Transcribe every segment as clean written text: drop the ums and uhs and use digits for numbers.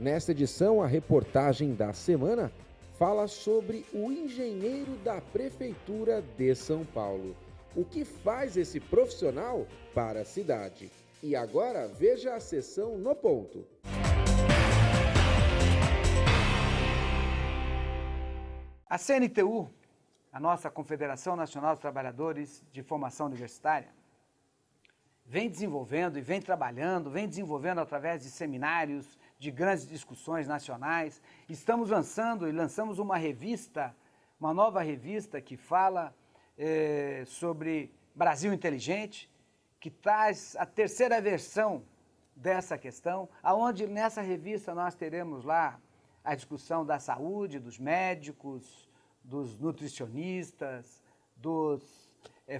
Nesta edição, a reportagem da semana fala sobre o engenheiro da Prefeitura de São Paulo. O que faz esse profissional para a cidade? E agora veja a sessão no ponto. A CNTU, a nossa Confederação Nacional dos Trabalhadores de Formação Universitária, vem desenvolvendo e vem trabalhando, vem desenvolvendo através de seminários, de grandes discussões nacionais. Estamos lançamos uma revista, uma nova revista que fala sobre Brasil Inteligente, que traz a terceira versão dessa questão, aonde nessa revista nós teremos lá a discussão da saúde, dos médicos, dos nutricionistas, dos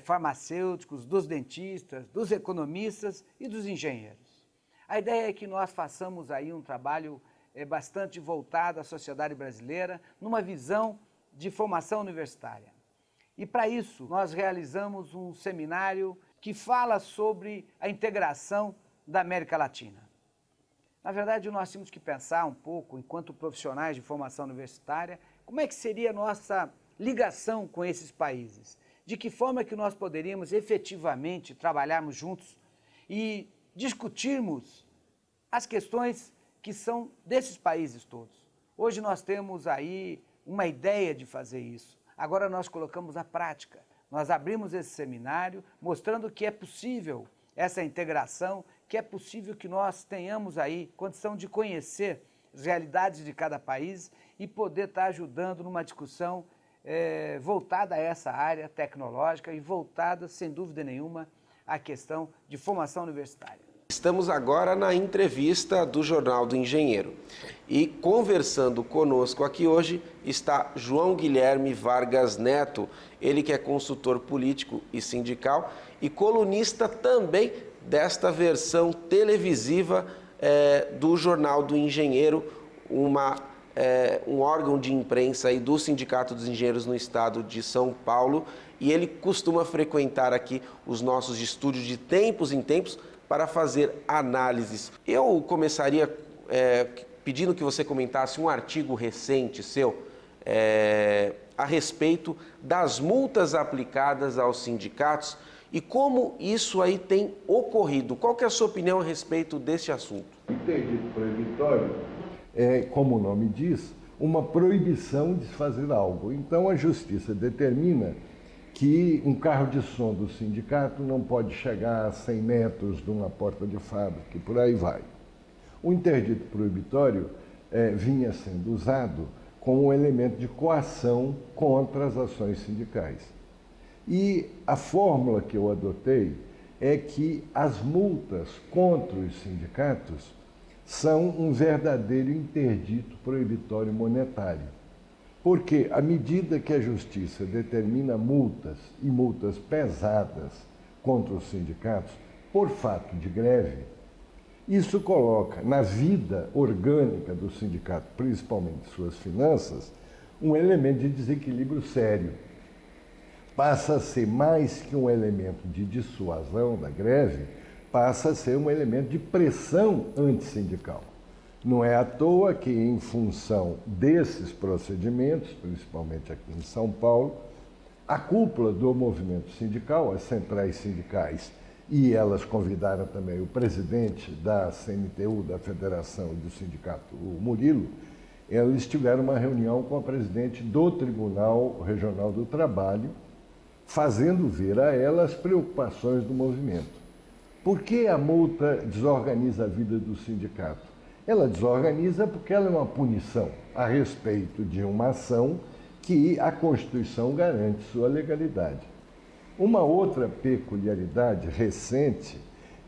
farmacêuticos, dos dentistas, dos economistas e dos engenheiros. A ideia é que nós façamos aí um trabalho bastante voltado à sociedade brasileira, numa visão de formação universitária. E para isso nós realizamos um seminário que fala sobre a integração da América Latina. Na verdade, nós temos que pensar um pouco, enquanto profissionais de formação universitária, como é que seria a nossa ligação com esses países? De que forma que nós poderíamos efetivamente trabalharmos juntos e discutirmos as questões que são desses países todos. Hoje nós temos aí uma ideia de fazer isso. Agora nós colocamos a prática. Nós abrimos esse seminário mostrando que é possível essa integração, que é possível que nós tenhamos aí condição de conhecer as realidades de cada país e poder estar ajudando numa discussão voltada a essa área tecnológica e voltada, sem dúvida nenhuma, à questão de formação universitária. Estamos agora na entrevista do Jornal do Engenheiro e conversando conosco aqui hoje está João Guilherme Vargas Neto, ele que é consultor político e sindical e colunista também desta versão televisiva do Jornal do Engenheiro, um órgão de imprensa aí do Sindicato dos Engenheiros no estado de São Paulo, e ele costuma frequentar aqui os nossos estúdios de tempos em tempos para fazer análises. Eu começaria pedindo que você comentasse um artigo recente seu a respeito das multas aplicadas aos sindicatos e como isso aí tem ocorrido. Qual que é a sua opinião a respeito desse assunto? Interdito proibitório é, como o nome diz, uma proibição de fazer algo. Então a justiça determina que um carro de som do sindicato não pode chegar a 100 metros de uma porta de fábrica e por aí vai. O interdito proibitório vinha sendo usado como um elemento de coação contra as ações sindicais. E a fórmula que eu adotei é que as multas contra os sindicatos são um verdadeiro interdito proibitório monetário. Porque à medida que a justiça determina multas, e multas pesadas contra os sindicatos, por fato de greve, isso coloca na vida orgânica do sindicato, principalmente suas finanças, um elemento de desequilíbrio sério. Passa a ser mais que um elemento de dissuasão da greve, passa a ser um elemento de pressão antissindical. Não é à toa que, em função desses procedimentos, principalmente aqui em São Paulo, a cúpula do movimento sindical, as centrais sindicais, e elas convidaram também o presidente da CNTU, da Federação e do Sindicato, o Murilo, eles tiveram uma reunião com a presidente do Tribunal Regional do Trabalho, fazendo ver a ela as preocupações do movimento. Por que a multa desorganiza a vida do sindicato? Ela desorganiza porque ela é uma punição a respeito de uma ação que a Constituição garante sua legalidade. Uma outra peculiaridade recente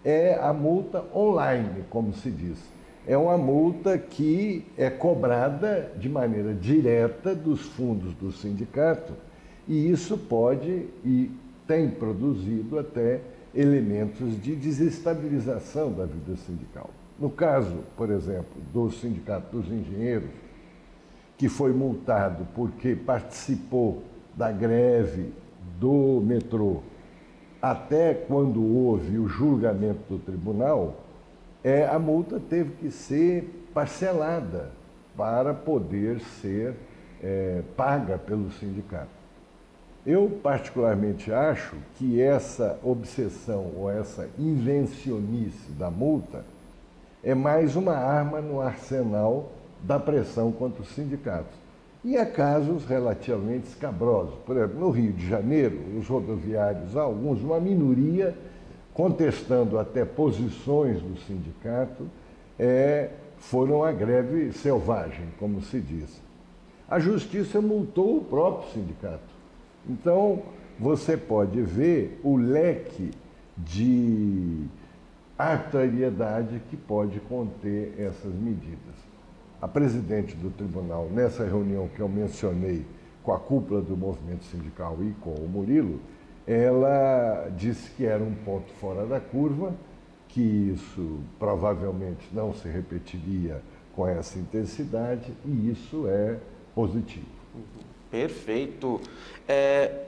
é a multa online, como se diz. É uma multa que é cobrada de maneira direta dos fundos do sindicato e isso pode e tem produzido até elementos de desestabilização da vida sindical. No caso, por exemplo, do Sindicato dos Engenheiros, que foi multado porque participou da greve do metrô até quando houve o julgamento do tribunal, a multa teve que ser parcelada para poder ser paga pelo sindicato. Eu particularmente acho que essa obsessão ou essa invencionice da multa é mais uma arma no arsenal da pressão contra os sindicatos. E há casos relativamente escabrosos. Por exemplo, no Rio de Janeiro, os rodoviários, alguns, uma minoria, contestando até posições do sindicato, foram à greve selvagem, como se diz. A justiça multou o próprio sindicato. Então, você pode ver o leque de arbitrariedade que pode conter essas medidas. A presidente do tribunal, nessa reunião que eu mencionei com a cúpula do movimento sindical e com o Murilo, ela disse que era um ponto fora da curva, que isso provavelmente não se repetiria com essa intensidade, e isso é positivo. Perfeito.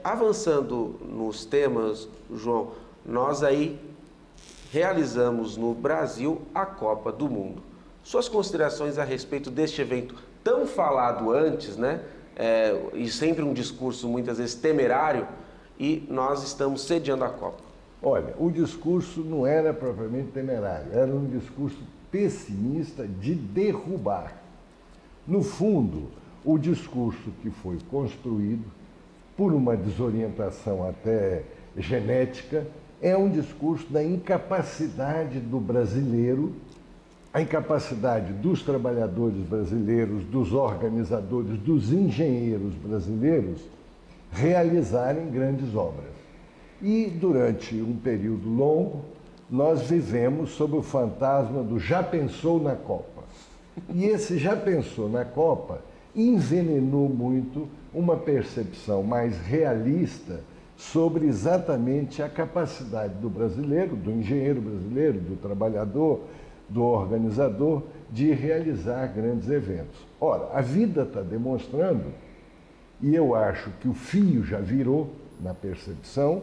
Avançando nos temas, João, nós aí realizamos no Brasil a Copa do Mundo. Suas considerações a respeito deste evento tão falado antes, né? E sempre um discurso muitas vezes temerário, e nós estamos sediando a Copa. Olha, o discurso não era propriamente temerário, era um discurso pessimista de derrubar. No fundo, o discurso que foi construído por uma desorientação até genética é um discurso da incapacidade do brasileiro, a incapacidade dos trabalhadores brasileiros, dos organizadores, dos engenheiros brasileiros realizarem grandes obras. E durante um período longo, nós vivemos sob o fantasma do já pensou na Copa. E esse já pensou na Copa envenenou muito uma percepção mais realista sobre exatamente a capacidade do brasileiro, do engenheiro brasileiro, do trabalhador, do organizador, de realizar grandes eventos. Ora, a vida está demonstrando, e eu acho que o fio já virou na percepção,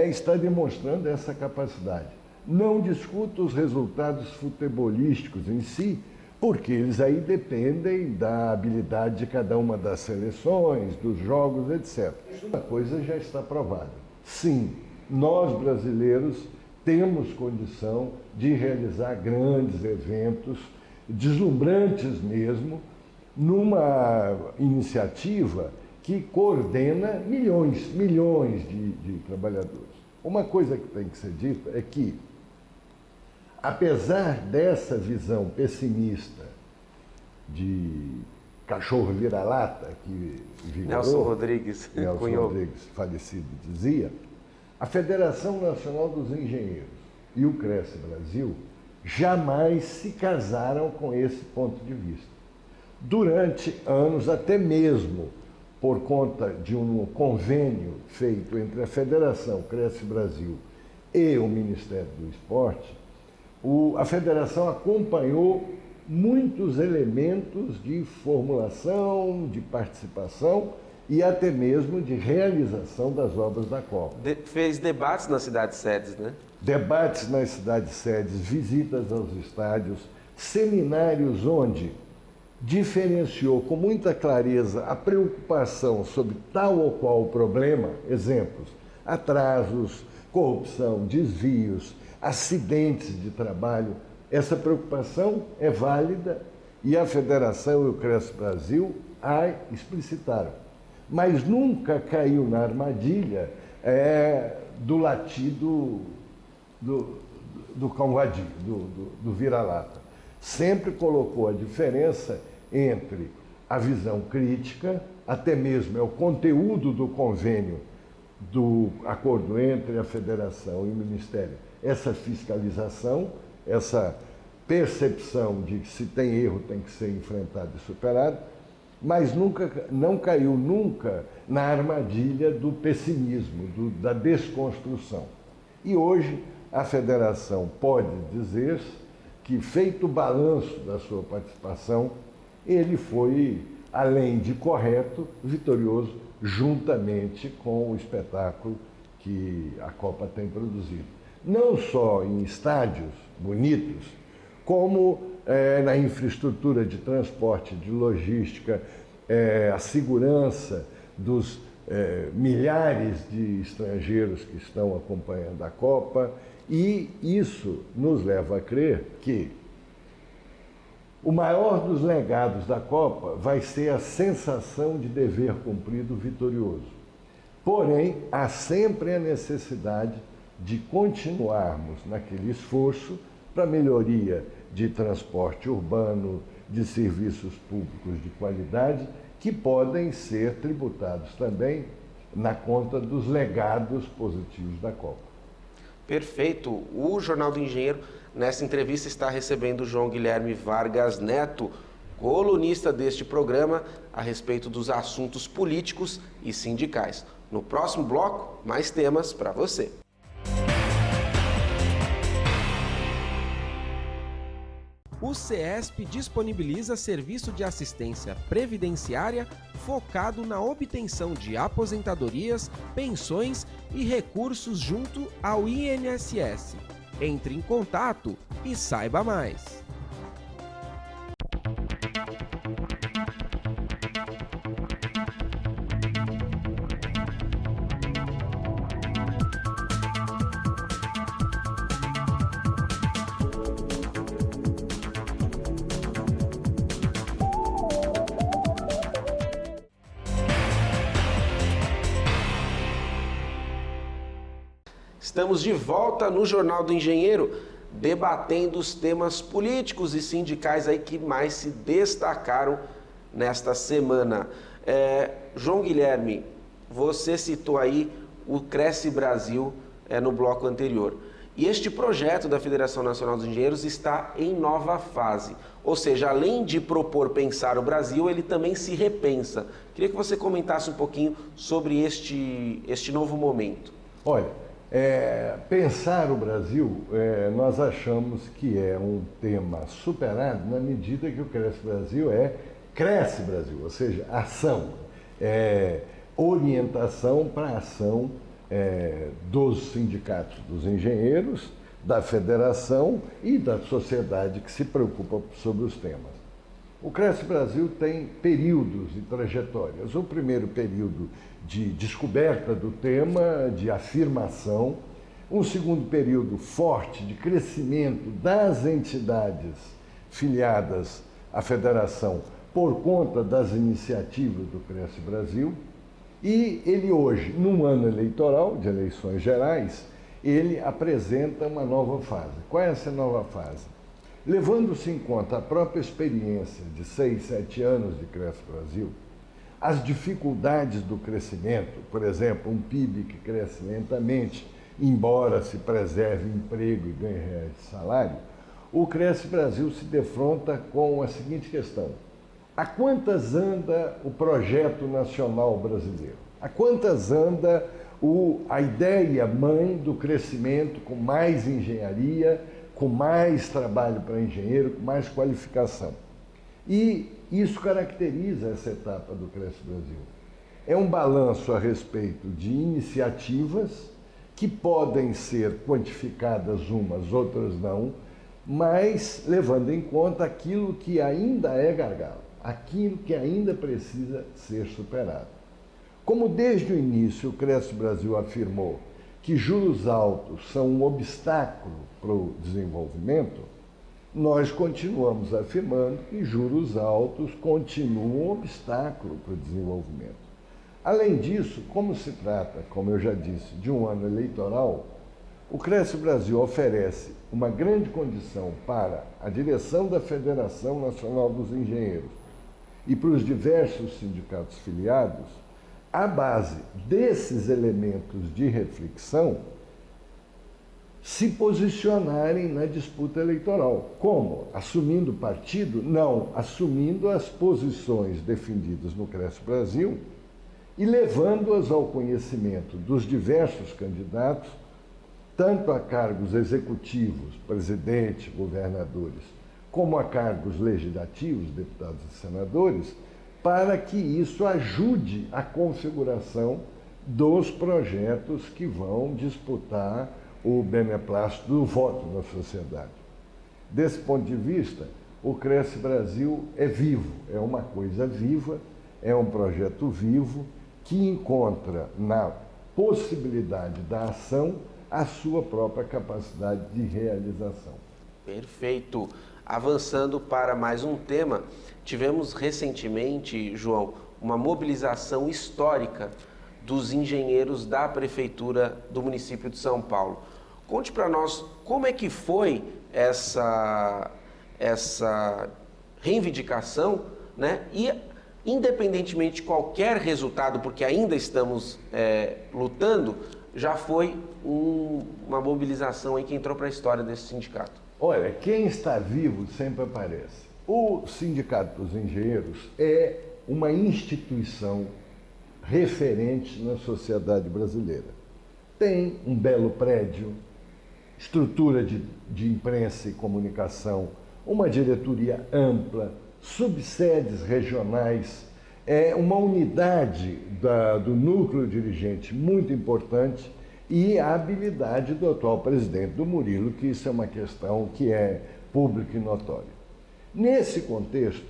está demonstrando essa capacidade. Não discuto os resultados futebolísticos em si, porque eles aí dependem da habilidade de cada uma das seleções, dos jogos, etc. Uma coisa já está provada. Sim, nós brasileiros temos condição de realizar grandes eventos, deslumbrantes mesmo, numa iniciativa que coordena milhões de trabalhadores. Uma coisa que tem que ser dita é que, apesar dessa visão pessimista de cachorro vira-lata que vigorou, Nelson Rodrigues, falecido, dizia, a Federação Nacional dos Engenheiros e o Cresce Brasil jamais se casaram com esse ponto de vista. Durante anos, até mesmo por conta de um convênio feito entre a Federação Cresce Brasil e o Ministério do Esporte, a Federação acompanhou muitos elementos de formulação, de participação e até mesmo de realização das obras da Copa. Fez debates nas cidades-sedes, né? Debates nas cidades-sedes, visitas aos estádios, seminários onde diferenciou com muita clareza a preocupação sobre tal ou qual problema, exemplos, atrasos, corrupção, desvios, acidentes de trabalho. Essa preocupação é válida e a Federação e o Cresce Brasil a explicitaram. Mas nunca caiu na armadilha do latido do cão vadio, do vira-lata. Sempre colocou a diferença entre a visão crítica, até mesmo o conteúdo do convênio do acordo entre a Federação e o Ministério, essa fiscalização, essa percepção de que se tem erro tem que ser enfrentado e superado, mas não caiu nunca na armadilha do pessimismo, da desconstrução. E hoje a Federação pode dizer que, feito o balanço da sua participação, ele foi, além de correto, vitorioso, juntamente com o espetáculo que a Copa tem produzido. Não só em estádios bonitos, como na infraestrutura de transporte, de logística, a segurança dos milhares de estrangeiros que estão acompanhando a Copa, e isso nos leva a crer que o maior dos legados da Copa vai ser a sensação de dever cumprido vitorioso. Porém, há sempre a necessidade de continuarmos naquele esforço para melhoria de transporte urbano, de serviços públicos de qualidade, que podem ser tributados também na conta dos legados positivos da Copa. Perfeito. O Jornal do Engenheiro, nessa entrevista, está recebendo o João Guilherme Vargas Neto, colunista deste programa, a respeito dos assuntos políticos e sindicais. No próximo bloco, mais temas para você. O CESP disponibiliza serviço de assistência previdenciária focado na obtenção de aposentadorias, pensões e recursos junto ao INSS. Entre em contato e saiba mais. Estamos de volta no Jornal do Engenheiro, debatendo os temas políticos e sindicais aí que mais se destacaram nesta semana. João Guilherme, você citou aí o Cresce Brasil no bloco anterior. E este projeto da Federação Nacional dos Engenheiros está em nova fase. Ou seja, além de propor pensar o Brasil, ele também se repensa. Queria que você comentasse um pouquinho sobre este novo momento. Olha, pensar o Brasil, nós achamos que é um tema superado na medida que o Cresce Brasil Cresce Brasil, ou seja, ação, orientação para a ação dos sindicatos dos engenheiros, da federação e da sociedade que se preocupa sobre os temas. O Cresce Brasil tem períodos e trajetórias. O primeiro período de descoberta do tema, de afirmação. Um segundo período forte de crescimento das entidades filiadas à federação por conta das iniciativas do Cresce Brasil. E ele hoje, num ano eleitoral, de eleições gerais, ele apresenta uma nova fase. Qual é essa nova fase? Levando-se em conta a própria experiência de 6, 7 anos de Cresce Brasil, as dificuldades do crescimento, por exemplo, um PIB que cresce lentamente, embora se preserve emprego e ganhe reais de salário, o Cresce Brasil se defronta com a seguinte questão: a quantas anda o projeto nacional brasileiro? A quantas anda a ideia mãe do crescimento com mais engenharia, com mais trabalho para engenheiro, com mais qualificação? E isso caracteriza essa etapa do Cresce Brasil. É um balanço a respeito de iniciativas que podem ser quantificadas umas, outras não, mas levando em conta aquilo que ainda é gargalo, aquilo que ainda precisa ser superado. Como desde o início o Cresce Brasil afirmou que juros altos são um obstáculo para o desenvolvimento, nós continuamos afirmando que juros altos continuam um obstáculo para o desenvolvimento. Além disso, como se trata, como eu já disse, de um ano eleitoral, o Cresce Brasil oferece uma grande condição para a direção da Federação Nacional dos Engenheiros e para os diversos sindicatos filiados, à base desses elementos de reflexão, se posicionarem na disputa eleitoral. Como? Assumindo partido? Não, assumindo as posições defendidas no Cresce Brasil e levando-as ao conhecimento dos diversos candidatos, tanto a cargos executivos, presidente, governadores, como a cargos legislativos, deputados e senadores, para que isso ajude a configuração dos projetos que vão disputar o beneplácito do voto na sociedade. Desse ponto de vista, o Cresce Brasil é vivo, é uma coisa viva, é um projeto vivo que encontra na possibilidade da ação a sua própria capacidade de realização. Perfeito. Avançando para mais um tema, tivemos recentemente, João, uma mobilização histórica dos engenheiros da Prefeitura do município de São Paulo. Conte para nós como é que foi essa reivindicação, né? E independentemente de qualquer resultado, porque ainda estamos lutando, já foi uma mobilização aí que entrou para a história desse sindicato. Olha, quem está vivo sempre aparece. O Sindicato dos Engenheiros é uma instituição referente na sociedade brasileira. Tem um belo prédio, estrutura de imprensa e comunicação, uma diretoria ampla, subsedes regionais, é uma unidade do núcleo dirigente muito importante e a habilidade do atual presidente, do Murilo, que isso é uma questão que é pública e notória. Nesse contexto,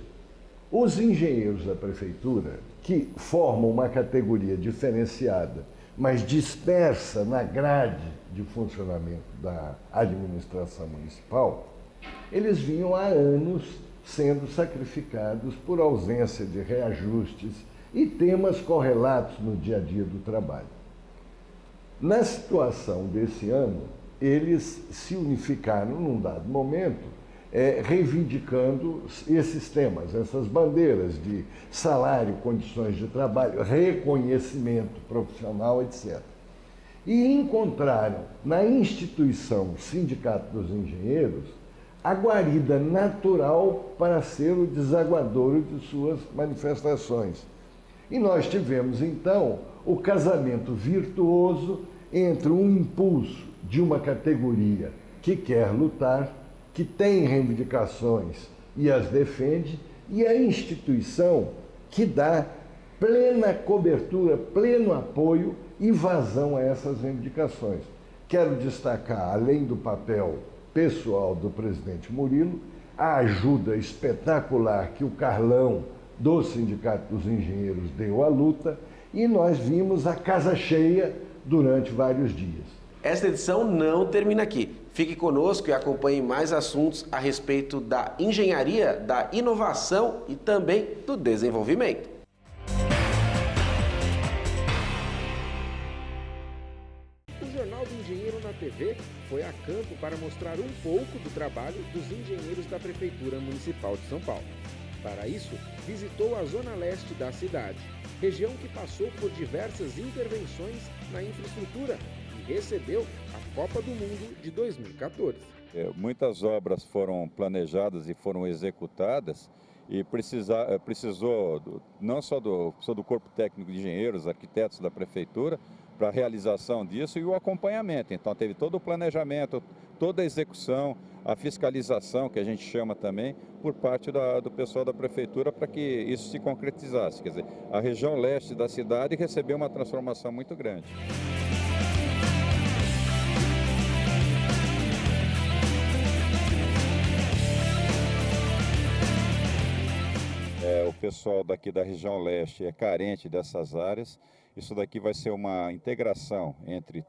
os engenheiros da prefeitura, que formam uma categoria diferenciada, mas dispersa na grade de funcionamento da administração municipal, eles vinham há anos sendo sacrificados por ausência de reajustes e temas correlatos no dia a dia do trabalho. Na situação desse ano, eles se unificaram num dado momento, reivindicando esses temas, essas bandeiras de salário, condições de trabalho, reconhecimento profissional, etc. E encontraram na instituição Sindicato dos Engenheiros a guarida natural para ser o desaguadouro de suas manifestações. E nós tivemos, então, o casamento virtuoso entre um impulso de uma categoria que quer lutar, que tem reivindicações e as defende, e a instituição que dá plena cobertura, pleno apoio e vazão a essas reivindicações. Quero destacar, além do papel pessoal do presidente Murilo, a ajuda espetacular que o Carlão, do Sindicato dos Engenheiros, deu à luta, e nós vimos a casa cheia durante vários dias. Esta edição não termina aqui. Fique conosco e acompanhe mais assuntos a respeito da engenharia, da inovação e também do desenvolvimento. O Jornal do Engenheiro na TV foi a campo para mostrar um pouco do trabalho dos engenheiros da Prefeitura Municipal de São Paulo. Para isso, visitou a zona leste da cidade, região que passou por diversas intervenções na infraestrutura e recebeu a Copa do Mundo de 2014. Muitas obras foram planejadas e foram executadas e precisou não só do Corpo Técnico de Engenheiros, arquitetos da Prefeitura, para a realização disso e o acompanhamento. Então teve todo o planejamento, toda a execução, a fiscalização, que a gente chama também, por parte do pessoal da Prefeitura para que isso se concretizasse. Quer dizer, a região leste da cidade recebeu uma transformação muito grande. O pessoal daqui da região leste é carente dessas áreas. Isso daqui vai ser uma integração entre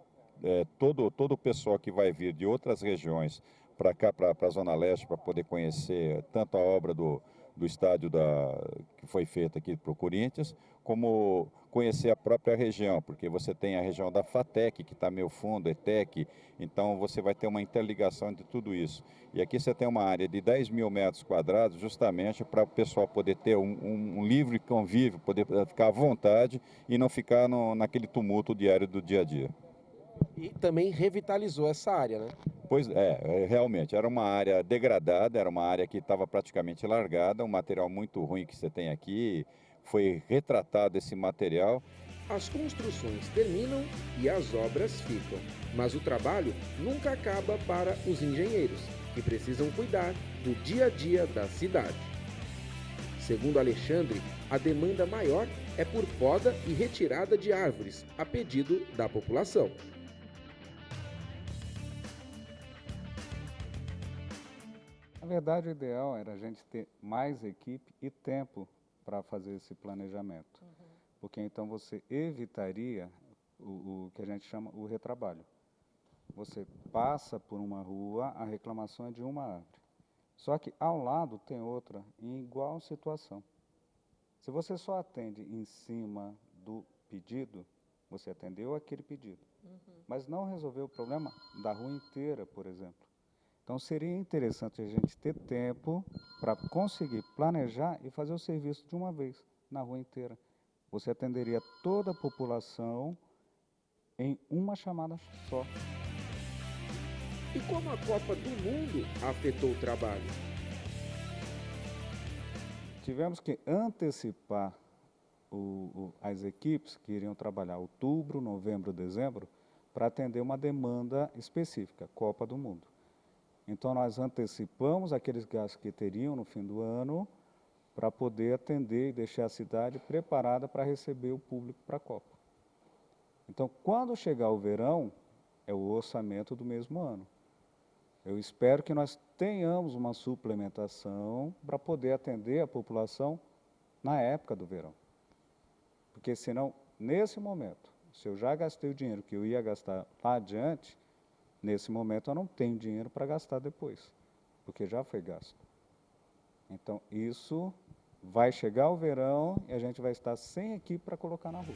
todo o pessoal que vai vir de outras regiões para cá, para a Zona Leste, para poder conhecer tanto a obra do estádio que foi feita aqui para o Corinthians, como conhecer a própria região, porque você tem a região da FATEC, que está meio fundo, ETEC, então você vai ter uma interligação de tudo isso. E aqui você tem uma área de 10 mil metros quadrados, justamente para o pessoal poder ter um livre convívio, poder ficar à vontade e não ficar naquele tumulto diário do dia a dia. E também revitalizou essa área, né? Pois realmente, era uma área degradada, era uma área que estava praticamente largada, um material muito ruim que você tem aqui, foi retratado esse material. As construções terminam e as obras ficam, mas o trabalho nunca acaba para os engenheiros, que precisam cuidar do dia a dia da cidade. Segundo Alexandre, a demanda maior é por poda e retirada de árvores, a pedido da população. Na verdade, o ideal era a gente ter mais equipe e tempo para fazer esse planejamento, porque então você evitaria o que a gente chama o retrabalho. Você passa por uma rua, a reclamação é de uma árvore. Só que ao lado tem outra em igual situação. Se você só atende em cima do pedido, você atendeu aquele pedido, mas não resolveu o problema da rua inteira, por exemplo. Então seria interessante a gente ter tempo para conseguir planejar e fazer o serviço de uma vez na rua inteira. Você atenderia toda a população em uma chamada só. E como a Copa do Mundo afetou o trabalho? Tivemos que antecipar as equipes que iriam trabalhar outubro, novembro, dezembro, para atender uma demanda específica, Copa do Mundo. Então nós antecipamos aqueles gastos que teriam no fim do ano para poder atender e deixar a cidade preparada para receber o público para a Copa. Então quando chegar o verão, é o orçamento do mesmo ano. Eu espero que nós tenhamos uma suplementação para poder atender a população na época do verão. Porque senão, nesse momento, se eu já gastei o dinheiro que eu ia gastar lá adiante, nesse momento eu não tenho dinheiro para gastar depois, porque já foi gasto. Então isso vai chegar o verão e a gente vai estar sem equipe para colocar na rua.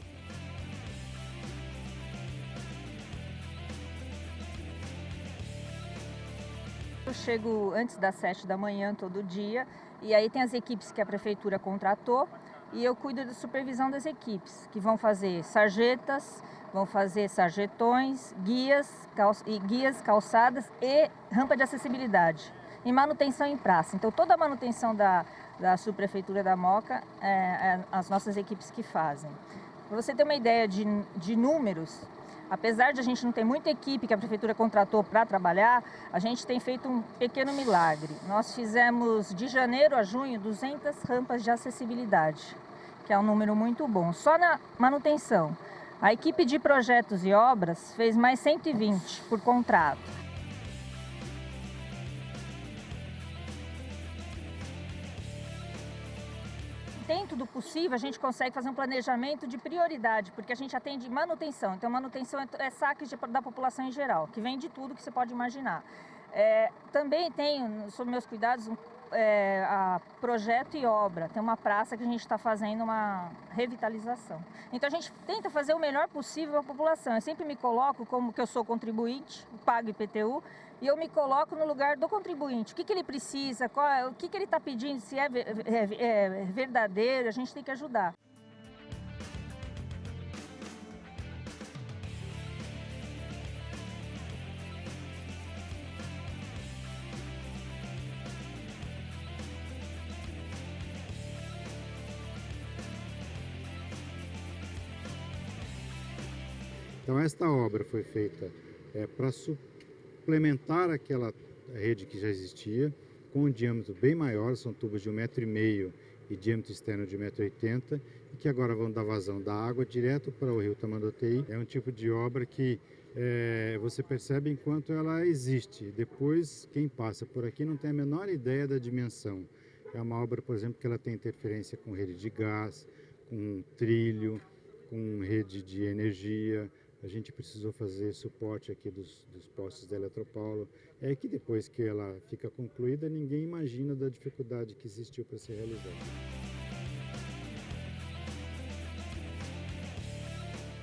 Eu chego antes das 7 da manhã todo dia e aí tem as equipes que a prefeitura contratou e eu cuido da supervisão das equipes, que vão fazer sarjetas, vão fazer sarjetões, guias, calçadas e rampa de acessibilidade e manutenção em praça. Então toda a manutenção da subprefeitura da Moca as nossas equipes que fazem. Para você ter uma ideia de números, apesar de a gente não ter muita equipe que a prefeitura contratou para trabalhar, a gente tem feito um pequeno milagre. Nós fizemos de janeiro a junho 200 rampas de acessibilidade, que é um número muito bom. Só na manutenção. A equipe de projetos e obras fez mais 120 por contrato. Dentro do possível, a gente consegue fazer um planejamento de prioridade, porque a gente atende manutenção. Então, manutenção é saques da população em geral, que vem de tudo que você pode imaginar. Também tenho, sob meus cuidados, a projeto e obra. Tem uma praça que a gente está fazendo uma revitalização. Então, a gente tenta fazer o melhor possível à população. Eu sempre me coloco como que eu sou contribuinte, pago IPTU, e eu me coloco no lugar do contribuinte. O que ele precisa, o que ele está pedindo, se é verdadeiro, a gente tem que ajudar. Então esta obra foi feita para suplementar aquela rede que já existia, com um diâmetro bem maior, são tubos de 1,5 m e diâmetro externo de 1,80 m, e que agora vão dar vazão da água direto para o rio Tamanduateí. É um tipo de obra que você percebe enquanto ela existe. Depois, quem passa por aqui não tem a menor ideia da dimensão. É uma obra, por exemplo, que ela tem interferência com rede de gás, com trilho, com rede de energia. A gente precisou fazer suporte aqui dos postes da Eletropaulo. É que depois que ela fica concluída, ninguém imagina da dificuldade que existiu para ser realizada.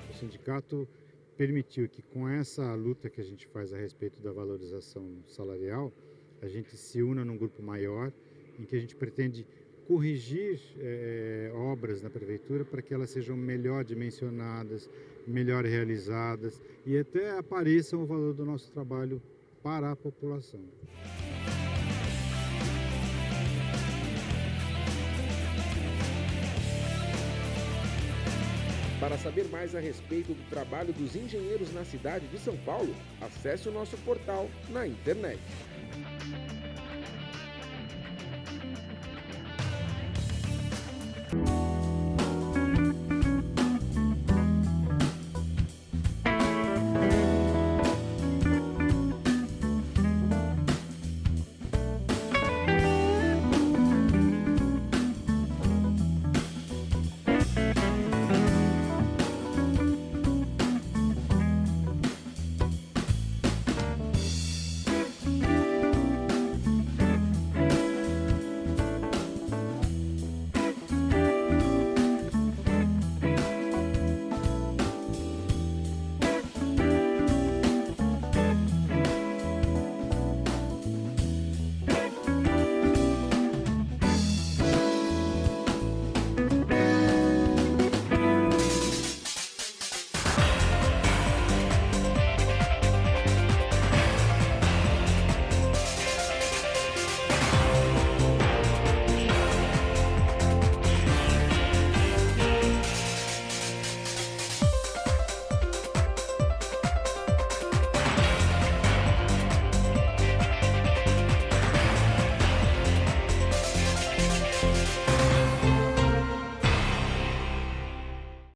O sindicato permitiu que, com essa luta que a gente faz a respeito da valorização salarial, a gente se una num grupo maior, em que a gente pretende corrigir obras na prefeitura para que elas sejam melhor dimensionadas, melhor realizadas e até apareçam o valor do nosso trabalho para a população. Para saber mais a respeito do trabalho dos engenheiros na cidade de São Paulo, acesse o nosso portal na internet.